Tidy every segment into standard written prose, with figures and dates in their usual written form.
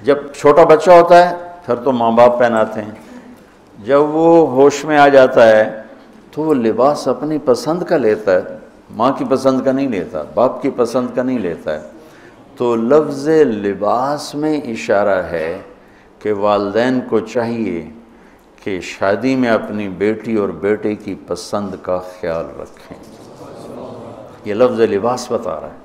جب چھوٹا بچہ ہوتا ہے پھر تو ماں باپ پہناتے ہیں، جب وہ ہوش میں آ جاتا ہے تو وہ لباس اپنی پسند کا لیتا ہے، ماں کی پسند کا نہیں لیتا، باپ کی پسند کا نہیں لیتا ہے۔ تو لفظ لباس میں اشارہ ہے کہ والدین کو چاہیے کہ شادی میں اپنی بیٹی اور بیٹے کی پسند کا خیال رکھیں۔ یہ لفظ لباس بتا رہا ہے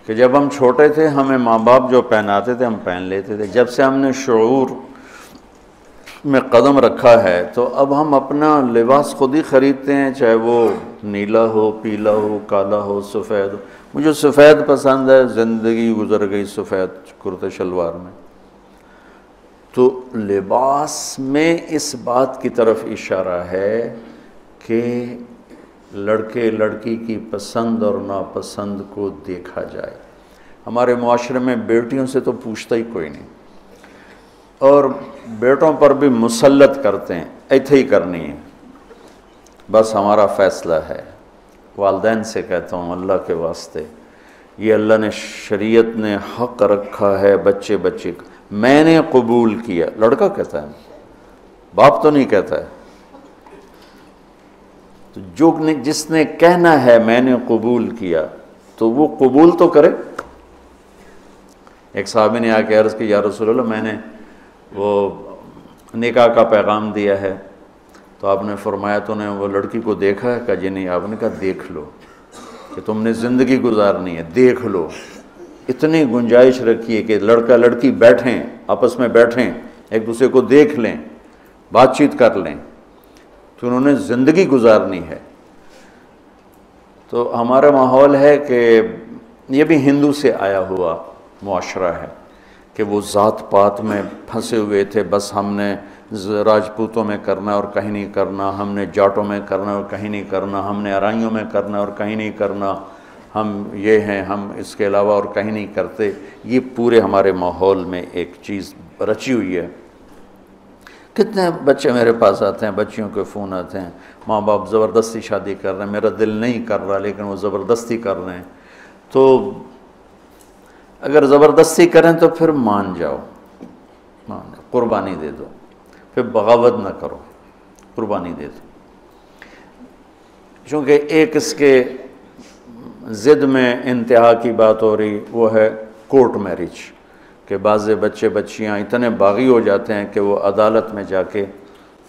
کہ جب ہم چھوٹے تھے ہمیں ماں باپ جو پہناتے تھے ہم پہن لیتے تھے، جب سے ہم نے شعور میں قدم رکھا ہے تو اب ہم اپنا لباس خود ہی خریدتے ہیں، چاہے وہ نیلا ہو، پیلا ہو، کالا ہو، سفید ہو۔ مجھے سفید پسند ہے، زندگی گزر گئی سفید کرتے شلوار میں۔ تو لباس میں اس بات کی طرف اشارہ ہے کہ لڑکے لڑکی کی پسند اور ناپسند کو دیکھا جائے۔ ہمارے معاشرے میں بیٹیوں سے تو پوچھتا ہی کوئی نہیں، اور بیٹوں پر بھی مسلط کرتے ہیں، ایتھے ہی کرنی ہے، بس ہمارا فیصلہ ہے۔ والدین سے کہتا ہوں اللہ کے واسطے، یہ اللہ نے شریعت نے حق رکھا ہے بچے بچے کا، میں نے قبول کیا، لڑکا کہتا ہے، باپ تو نہیں کہتا ہے۔ تو جس نے کہنا ہے میں نے قبول کیا تو وہ قبول تو کرے۔ ایک صحابی نے آ کے عرض کی یا رسول اللہ میں نے وہ نکاح کا پیغام دیا ہے، تو آپ نے فرمایا تو نے وہ لڑکی کو دیکھا ہے؟ کہا جی نہیں۔ آپ نے کہا دیکھ لو، کہ تم نے زندگی گزارنی ہے، دیکھ لو۔ اتنی گنجائش رکھی ہے کہ لڑکا لڑکی بیٹھیں، آپس میں بیٹھیں، ایک دوسرے کو دیکھ لیں، بات چیت کر لیں، تو انہوں نے زندگی گزارنی ہے۔ تو ہمارا ماحول ہے کہ یہ بھی ہندو سے آیا ہوا معاشرہ ہے کہ وہ ذات پات میں پھنسے ہوئے تھے، بس ہم نے راجپوتوں میں کرنا اور کہیں نہیں کرنا، ہم نے جاٹوں میں کرنا اور کہیں نہیں کرنا، ہم نے ارائیوں میں کرنا اور کہیں نہیں کرنا، ہم یہ ہیں، ہم اس کے علاوہ اور کہیں نہیں کرتے۔ یہ پورے ہمارے ماحول میں ایک چیز رچی ہوئی ہے۔ کتنے بچے میرے پاس آتے ہیں، بچیوں کے فون آتے ہیں، ماں باپ زبردستی شادی کر رہے ہیں، میرا دل نہیں کر رہا لیکن وہ زبردستی کر رہے ہیں۔ تو اگر زبردستی کریں تو پھر مان جاؤ، قربانی دے دو، پھر بغاوت نہ کرو، قربانی دے دو۔ چونکہ ایک اس کے ضد میں انتہا کی بات ہو رہی، وہ ہے کورٹ میرج، کہ بعض بچے بچیاں اتنے باغی ہو جاتے ہیں کہ وہ عدالت میں جا کے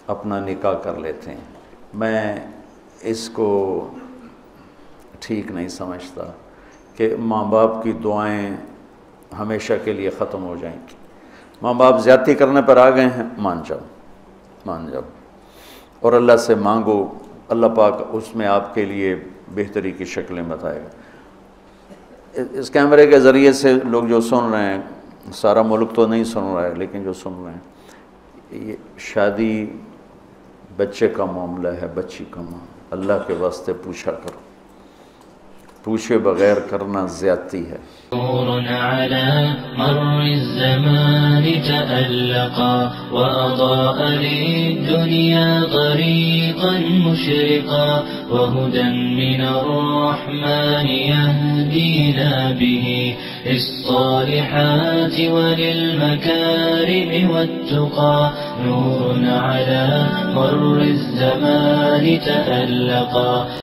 اپنا نکاح کر لیتے ہیں۔ میں اس کو ٹھیک نہیں سمجھتا کہ ماں باپ کی دعائیں ہمیشہ کے لیے ختم ہو جائیں گی۔ ماں باپ زیادتی کرنے پر آ گئے ہیں، مان جاؤ، مان جاؤ، اور اللہ سے مانگو، اللہ پاک اس میں آپ کے لیے بہتری کی شکلیں بتائے گا۔ اس کیمرے کے ذریعے سے لوگ جو سن رہے ہیں، سارا ملک تو نہیں سن رہا ہے لیکن جو سن رہے ہیں، یہ شادی بچے کا معاملہ ہے، بچی کا معاملہ، اللہ کے واسطے پوچھا کرو، پوچھے بغیر کرنا زیادتی ہے۔ نور على مر الزمان تألقا وأضاء للدنيا طريقا مشرقا وهدى من الرحمن يهدينا به للصالحات وللمكارم والتقى نور على مر الزمان تألقا